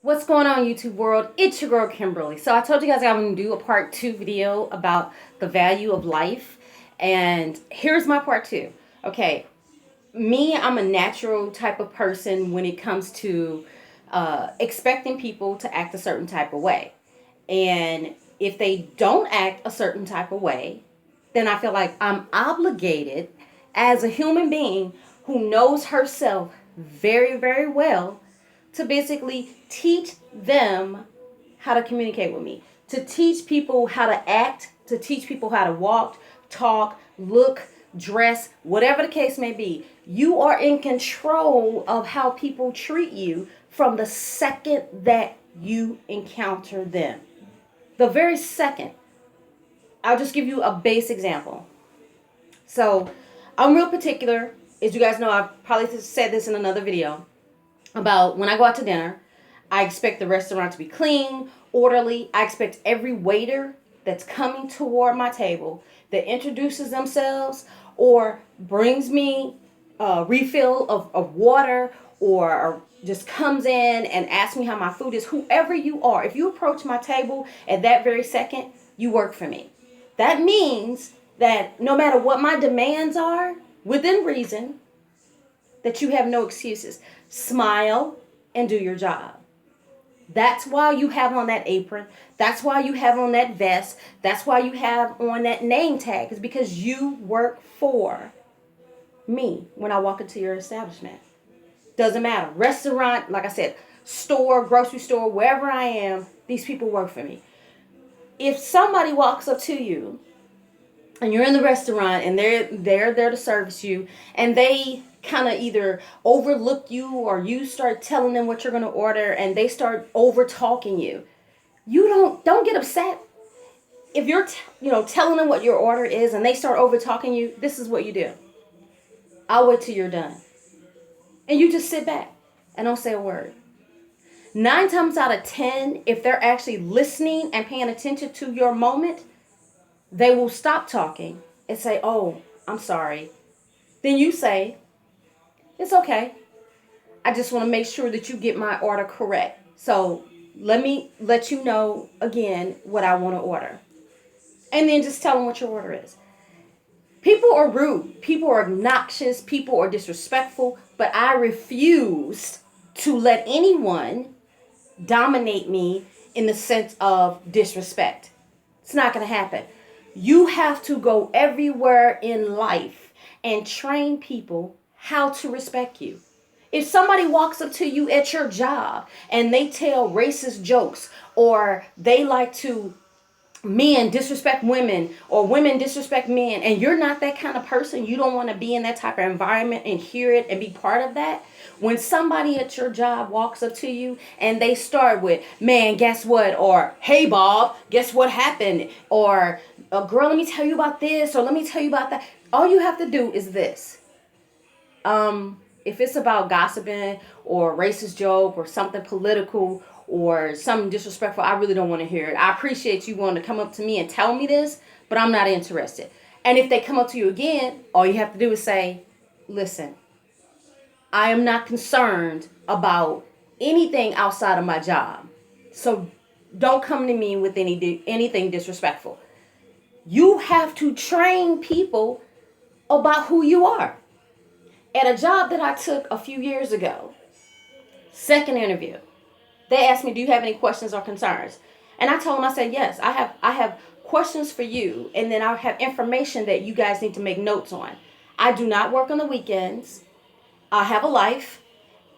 What's going on, YouTube world? It's your girl Kimberly. So I told you guys I'm going to do a part 2 video about the value of life. And here's my part 2. Okay, I'm a natural type of person when it comes to expecting people to act a certain type of way. And if they don't act a certain type of way, then I feel like I'm obligated as a human being who knows herself very, very well to basically teach them how to communicate with me, to teach people how to act, to teach people how to walk, talk, look, dress, whatever the case may be. You are in control of how people treat you from the second that you encounter them. The very second. I'll just give you a base example. So, I'm real particular. As you guys know, I've probably said this in another video about when I go out to dinner, I expect the restaurant to be clean, orderly. I expect every waiter that's coming toward my table that introduces themselves or brings me a refill of water or just comes in and asks me how my food is. Whoever you are, if you approach my table at that very second, you work for me. That means that no matter what my demands are, within reason, that you have no excuses. Smile and do your job. That's why you have on that apron. That's why you have on that vest. That's why you have on that name tag. It's because you work for me when I walk into your establishment. Doesn't matter. Restaurant, like I said, store, grocery store, wherever I am, these people work for me. If somebody walks up to you and you're in the restaurant and they're there to service you and they kind of either overlook you or you start telling them what you're going to order and they start over talking you, don't get upset. If you're telling them what your order is and they start over talking you, this is what you do. I'll wait till you're done and you just sit back and don't say a word. 9 times out of 10, if they're actually listening and paying attention to your moment, they will stop talking and say, "Oh, I'm sorry." Then you say, "It's okay. I just want to make sure that you get my order correct. So let me let you know again what I want to order." And then just tell them what your order is. People are rude. People are obnoxious. People are disrespectful. But I refuse to let anyone dominate me in the sense of disrespect. It's not going to happen. You have to go everywhere in life and train people how to respect you. If somebody walks up to you at your job and they tell racist jokes or they like to men disrespect women or women disrespect men and you're not that kind of person, you don't want to be in that type of environment and hear it and be part of that. When somebody at your job walks up to you and they start with, "Man, guess what?" or "Hey Bob, guess what happened?" or "Girl, let me tell you about this," or "Let me tell you about that." All you have to do is this. If it's about gossiping or a racist joke or something political or something disrespectful, I really don't want to hear it. I appreciate you wanting to come up to me and tell me this, but I'm not interested. And if they come up to you again, all you have to do is say, "Listen, I am not concerned about anything outside of my job. So don't come to me with anything disrespectful." You have to train people about who you are. At a job that I took a few years ago, second interview, they asked me, "Do you have any questions or concerns?" And I told them, I said, "Yes, I have questions for you, and then I have information that you guys need to make notes on. I do not work on the weekends. I have a life,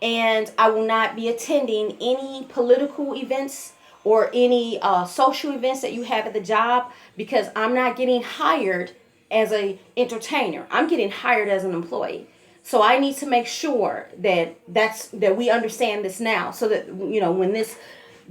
and I will not be attending any political events or any social events that you have at the job because I'm not getting hired as a entertainer. I'm getting hired as an employee. So I need to make sure that we understand this now, so that when this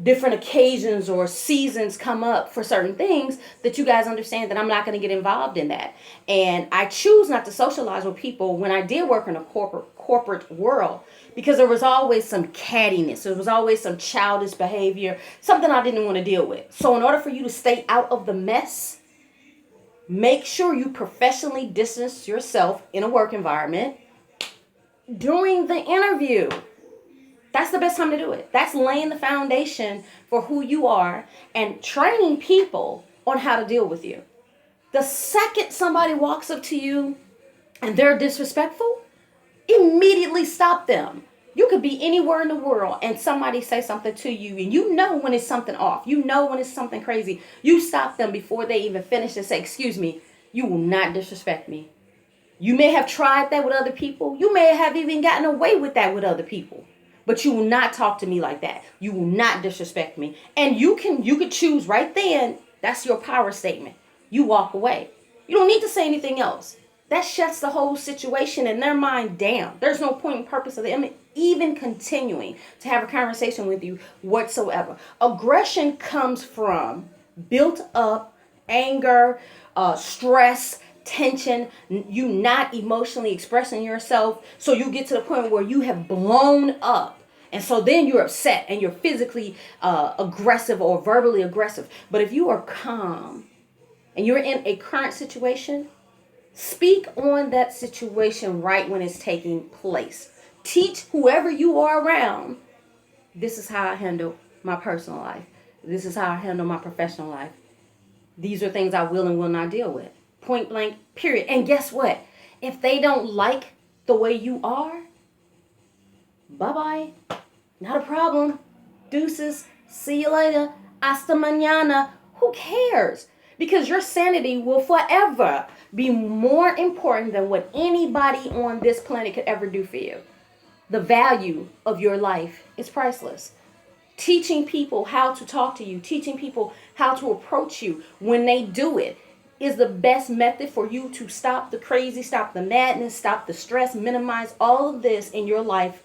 different occasions or seasons come up for certain things, that you guys understand that I'm not going to get involved in that." And I choose not to socialize with people when I did work in a corporate world because there was always some cattiness. There was always some childish behavior, something I didn't want to deal with. So in order for you to stay out of the mess, make sure you professionally distance yourself in a work environment during the interview. That's the best time to do it. That's laying the foundation for who you are and training people on how to deal with you. The second somebody walks up to you and they're disrespectful, immediately stop them. You could be anywhere in the world and somebody say something to you and you know when it's something off. You know when it's something crazy. You stop them before they even finish and say, "Excuse me, you will not disrespect me." You may have tried that with other people. You may have even gotten away with that with other people. But you will not talk to me like that. You will not disrespect me. And you could choose right then. That's your power statement. You walk away. You don't need to say anything else. That shuts the whole situation in their mind down. There's no point and purpose of them even continuing to have a conversation with you whatsoever. Aggression comes from built up anger, stress, tension, you not emotionally expressing yourself. So you get to the point where you have blown up. And so then you're upset and you're physically aggressive or verbally aggressive. But if you are calm and you're in a current situation, speak on that situation right when it's taking place. Teach whoever you are around, this is how I handle my personal life. This is how I handle my professional life. These are things I will and will not deal with. Point blank, period. And guess what? If they don't like the way you are, bye-bye. Not a problem. Deuces. See you later. Hasta mañana. Who cares? Because your sanity will forever be more important than what anybody on this planet could ever do for you. The value of your life is priceless. Teaching people how to talk to you, teaching people how to approach you when they do it is the best method for you to stop the crazy, stop the madness, stop the stress, minimize all of this in your life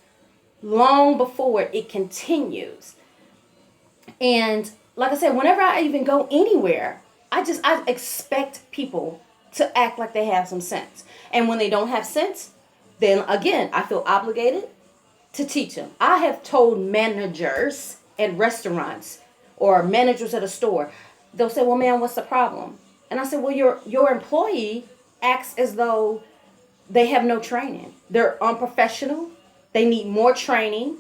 long before it continues. And like I said, whenever I even go anywhere, I expect people to act like they have some sense. And when they don't have sense, then again, I feel obligated to teach them. I have told managers at restaurants or managers at a store, they'll say, "Well, man, what's the problem?" And I said, "Well, your employee acts as though they have no training. They're unprofessional. They need more training.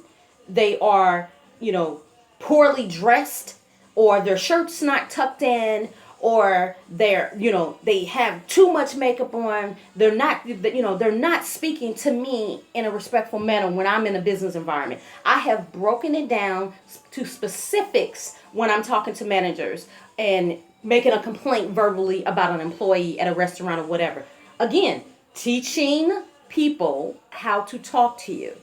They are, poorly dressed, or their shirt's not tucked in, or they have too much makeup on. They're not speaking to me in a respectful manner when I'm in a business environment." I have broken it down to specifics when I'm talking to managers and making a complaint verbally about an employee at a restaurant or whatever. Again, teaching people how to talk to you.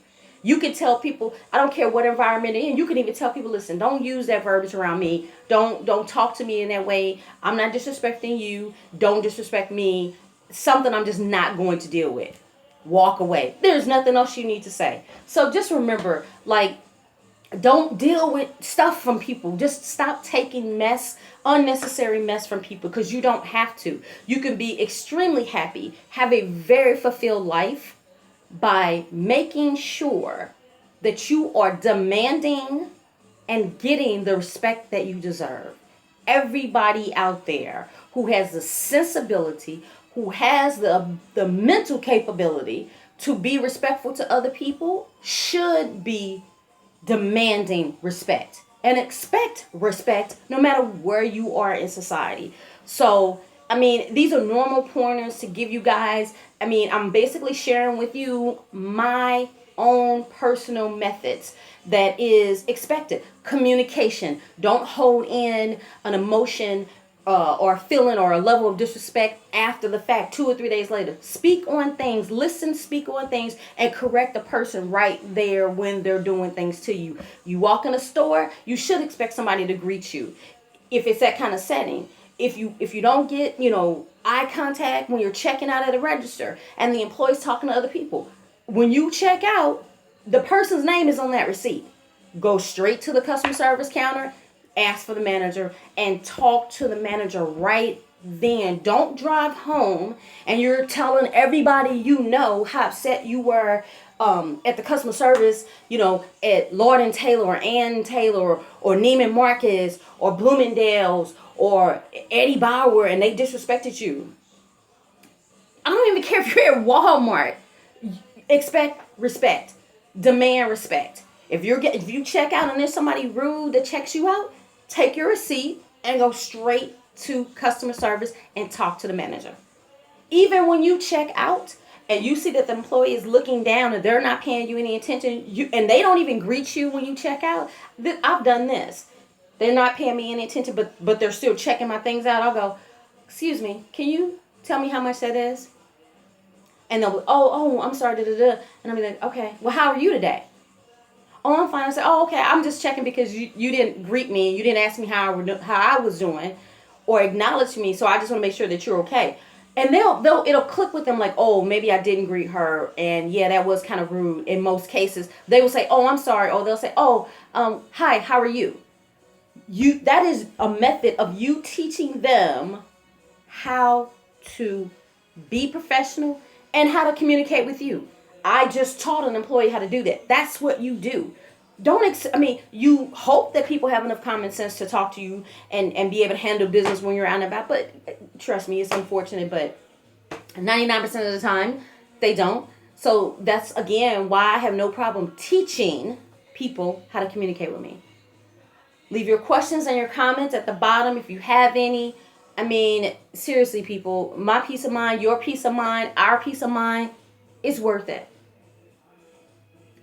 You can tell people, I don't care what environment they're in, you can even tell people, "Listen, don't use that verbiage around me. Don't talk to me in that way. I'm not disrespecting you. Don't disrespect me. Something I'm just not going to deal with. Walk away." There's nothing else you need to say. So just remember, don't deal with stuff from people. Just stop taking unnecessary mess from people, because you don't have to. You can be extremely happy, have a very fulfilled life by making sure that you are demanding and getting the respect that you deserve. Everybody out there who has the sensibility, who has the mental capability to be respectful to other people, should be demanding respect and expect respect no matter where you are in society. So, these are normal pointers to give you guys. I'm basically sharing with you my own personal methods that is expected. Communication. Don't hold in an emotion or a feeling or a level of disrespect after the fact, 2 or 3 days later. Speak on things, speak on things, and correct the person right there when they're doing things to you. You walk in a store, you should expect somebody to greet you if it's that kind of setting. If you don't get, eye contact when you're checking out at a register and the employee's talking to other people, when you check out, the person's name is on that receipt. Go straight to the customer service counter, ask for the manager, and talk to the manager right then. Don't drive home and you're telling everybody how upset you were at the customer service, at Lord & Taylor or Ann Taylor or Neiman Marcus or Bloomingdale's or Eddie Bauer, and they disrespected you. I don't even care if you're at Walmart. Expect respect. Demand respect. If you check out and there's somebody rude that checks you out, take your receipt and go straight to customer service and talk to the manager. Even when you check out and you see that the employee is looking down and they're not paying you any attention, and they don't even greet you when you check out. I've done this. They're not paying me any attention, but they're still checking my things out. I'll go, excuse me, can you tell me how much that is? And they'll be, I'm sorry, da da da. And I'll be like, okay, well, how are you today? Oh, I'm fine. I say, oh, okay, I'm just checking because you didn't greet me, you didn't ask me how I was doing, or acknowledge me. So I just want to make sure that you're okay. And it'll click with them like, oh, maybe I didn't greet her, and yeah, that was kind of rude. In most cases, they will say, oh, I'm sorry, or they'll say, oh, hi, how are you? That is a method of you teaching them how to be professional and how to communicate with you. I just taught an employee how to do that. That's what you do. You hope that people have enough common sense to talk to you and be able to handle business when you're out and about. But trust me, it's unfortunate, but 99% of the time, they don't. So that's, again, why I have no problem teaching people how to communicate with me. Leave your questions and your comments at the bottom if you have any. I mean, seriously, people, my peace of mind, your peace of mind, our peace of mind, it's worth it.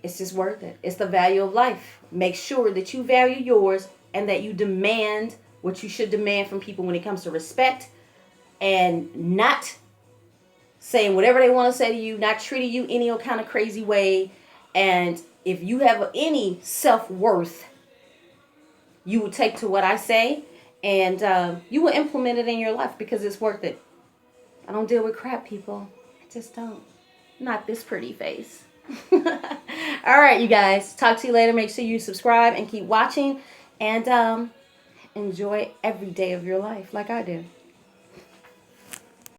It's just worth it. It's the value of life. Make sure that you value yours and that you demand what you should demand from people when it comes to respect, and not saying whatever they want to say to you, not treating you any kind of crazy way. And if you have any self-worth, you will take to what I say, and you will implement it in your life because it's worth it. I don't deal with crap, people. I just don't. Not this pretty face. All right, you guys. Talk to you later. Make sure you subscribe and keep watching, and enjoy every day of your life like I do.